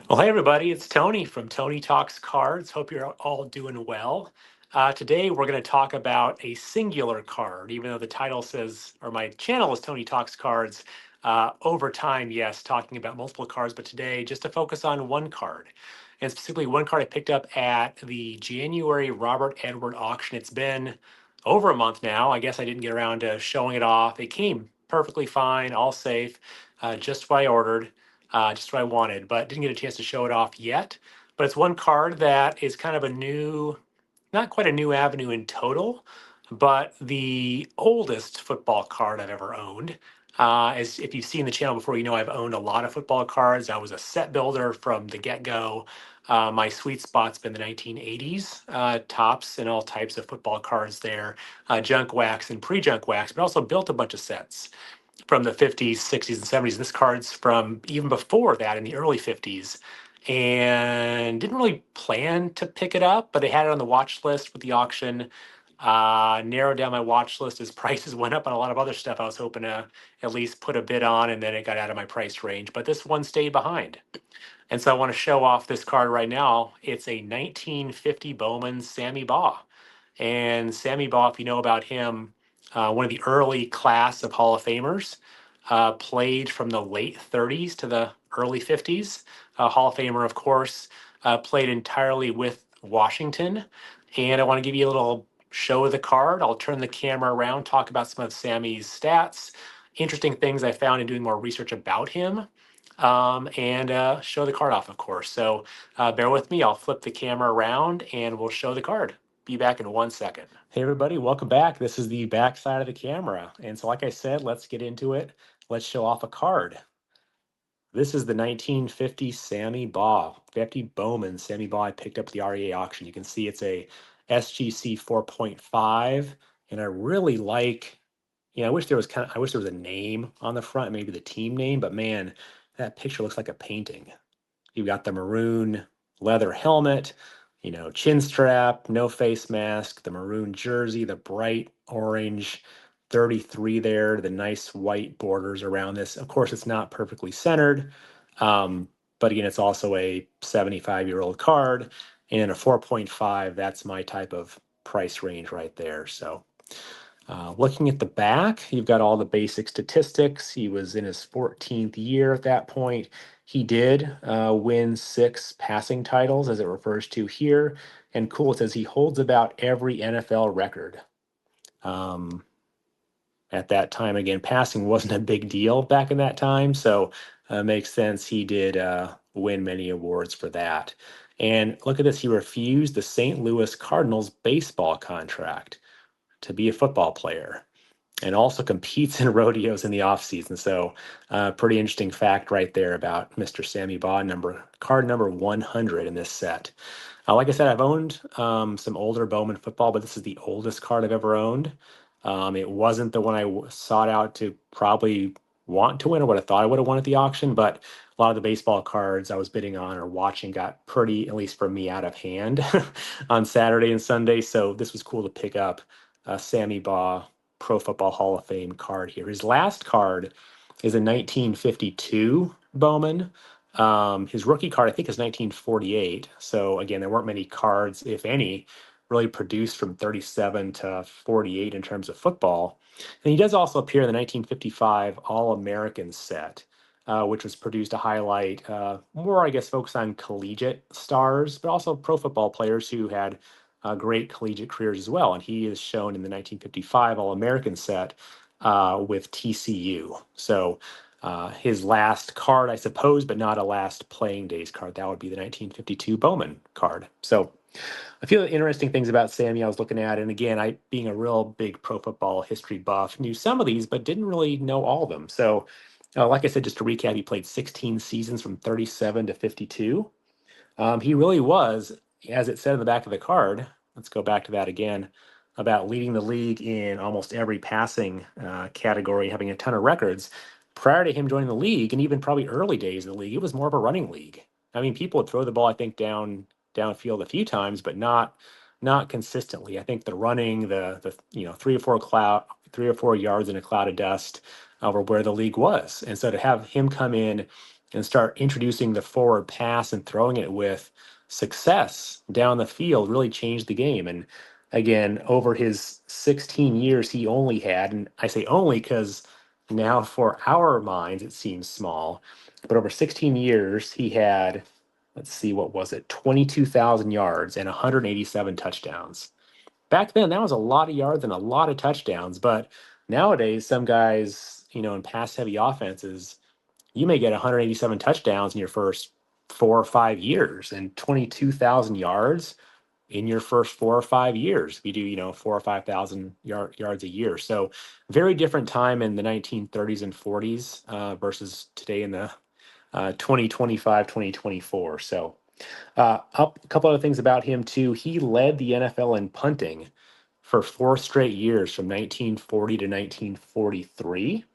Well, hey everybody, it's Tony from Tony Talks Cards. Hope you're all doing well. Today we're going to talk about a singular card, even though the title says, or my channel is Tony Talks Cards. Over time, yes, talking about multiple cards, but today just to focus on one card. And specifically one card I picked up at the January Robert Edward auction. It's been over a month now. I guess I didn't get around to showing it off. It came perfectly fine, all safe, just what I ordered, just what I wanted, but didn't get a chance to show it off yet. But it's one card that is kind of a new, not quite a new avenue in total, but the oldest football card I've ever owned. As if you've seen the channel before, you know I've owned a lot of football cards. I was a set builder from the get-go. My sweet spot's been the 1980s, tops and all types of football cards there, junk wax and pre-junk wax, but also built a bunch of sets from the 50s, 60s, and 70s. This card's from even before that in the early 50s. And didn't really plan to pick it up, but I had it on the watch list with the auction. Narrowed down my watch list as prices went up on a lot of other stuff I was hoping to at least put a bid on, and then it got out of my price range. But this one stayed behind. And so I want to show off this card right now. It's a 1950 Bowman Sammy Baugh. And Sammy Baugh, if you know about him, one of the early class of Hall of Famers, played from the late 30s to the early 50s. Hall of Famer, of course, played entirely with Washington. And I want to give you a little show of the card. I'll turn the camera around, talk about some of Sammy's stats, interesting things I found in doing more research about him, and show the card off, of course. So bear with me. I'll flip the camera around and we'll show the card. Be back in 1 second. Hey, everybody, welcome back. This is the back side of the camera. And so, like I said, let's get into it. Let's show off a card. This is the 1950 Sammy Baugh, 50 Bowman Sammy Baugh I picked up at the REA auction. You can see it's a SGC 4.5, and I really like, I wish there was a name on the front, maybe the team name, but man, that picture looks like a painting. You've got the maroon leather helmet, chin strap, no face mask, the maroon jersey, the bright orange 33 there, the nice white borders around this. Of course, it's not perfectly centered, but again, it's also a 75-year-old card, and a 4.5, that's my type of price range right there. So looking at the back, you've got all the basic statistics. He was in his 14th year at that point. He did win 6 passing titles, as it refers to here. And cool, it says he holds about every NFL record. At that time, again, passing wasn't a big deal back in that time, so makes sense he did win many awards for that. And look at this, he refused the St. Louis Cardinals baseball contract to be a football player, and also competes in rodeos in the off season. So pretty interesting fact right there about Mr. Sammy Baugh, card number 100 in this set. Like I said, I've owned some older Bowman football, but this is the oldest card I've ever owned. It wasn't the one I sought out to probably want to win, or what I thought I would have won at the auction, but a lot of the baseball cards I was bidding on or watching got pretty, at least for me, out of hand on Saturday and Sunday. So this was cool to pick up Sammy Baugh Pro Football Hall of Fame card here. His last card is a 1952 Bowman. His rookie card, I think, is 1948. So again, there weren't many cards, if any, really produced from 37 to 48 in terms of football. And he does also appear in the 1955 All-American set, which was produced to highlight more, I guess, focused on collegiate stars, but also pro football players who had great collegiate careers as well. And he is shown in the 1955 All-American set with TCU. So his last card, I suppose, but not a last playing days card. That would be the 1952 Bowman card. So a few interesting things about Sammy I was looking at. And again, I, being a real big pro football history buff, knew some of these, but didn't really know all of them. So like I said, just to recap, he played 16 seasons from 37 to 52. He really was, as it said in the back of the card, let's go back to that again, about leading the league in almost every passing category, having a ton of records. Prior to him joining the league, and even probably early days of the league, it was more of a running league. I mean, people would throw the ball, I think, downfield a few times, but not consistently. I think the running, the 3 or 4 yards in a cloud of dust were where the league was. And so to have him come in and start introducing the forward pass and throwing it with success down the field really changed the game. And again, over his 16 years, he only had, and I say only because now for our minds it seems small, but over 16 years, he had, let's see, what was it, 22,000 yards and 187 touchdowns. Back then, that was a lot of yards and a lot of touchdowns, but nowadays, some guys, in pass heavy offenses, you may get 187 touchdowns in your first 4 or 5 years and 22,000 yards in your first 4 or 5 years. We do, 4 or 5 thousand yards a year. So very different time in the 1930s and 40s versus today in the 2025, 2024. So up a couple other things about him too. He led the NFL in punting for 4 straight years from 1940 to 1943.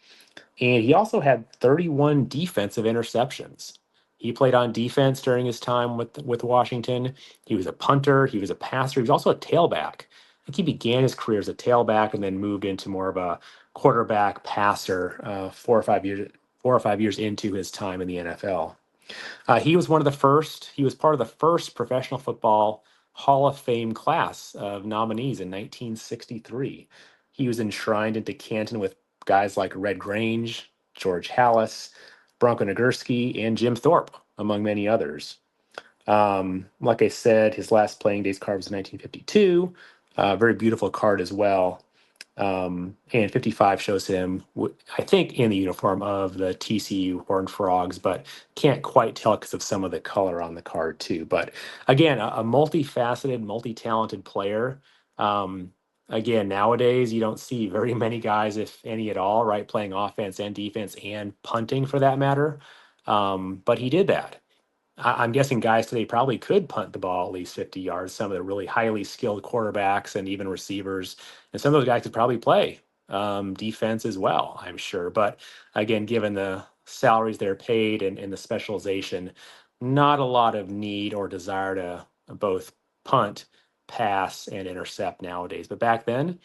And he also had 31 defensive interceptions. He played on defense during his time with Washington. He was a punter, he was a passer, he was also a tailback. I think he began his career as a tailback and then moved into more of a quarterback passer 4 or 5 years into his time in the NFL. He was one of the first, he was part of the first professional football Hall of Fame class of nominees in 1963. He was enshrined into Canton with guys like Red Grange, George Halas, Bronco Nagurski, and Jim Thorpe, among many others. Like I said, his last playing days card was 1952. Very beautiful card as well. And 55 shows him, I think, in the uniform of the TCU Horned Frogs, but can't quite tell because of some of the color on the card too. But again, a multifaceted, multi-talented player. Um, Again, nowadays you don't see very many guys, if any at all, right, playing offense and defense and punting for that matter. But he did that. I'm guessing guys today probably could punt the ball at least 50 yards. Some of the really highly skilled quarterbacks and even receivers, and some of those guys could probably play defense as well, I'm sure. But again, given the salaries they're paid and the specialization, not a lot of need or desire to both punt, pass, and intercept nowadays. But back then,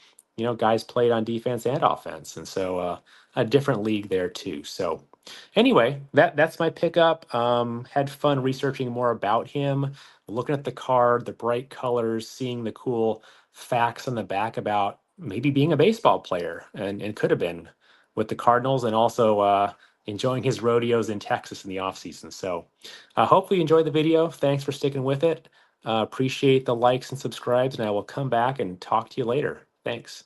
guys played on defense and offense, and so a different league there too. So anyway, that's my pickup. Had fun researching more about him, looking at the card, the bright colors, seeing the cool facts on the back about maybe being a baseball player and could have been with the Cardinals, and also enjoying his rodeos in Texas in the off season. So hopefully you enjoyed the video. Thanks for sticking with it. Appreciate the likes and subscribes, and I will come back and talk to you later. Thanks.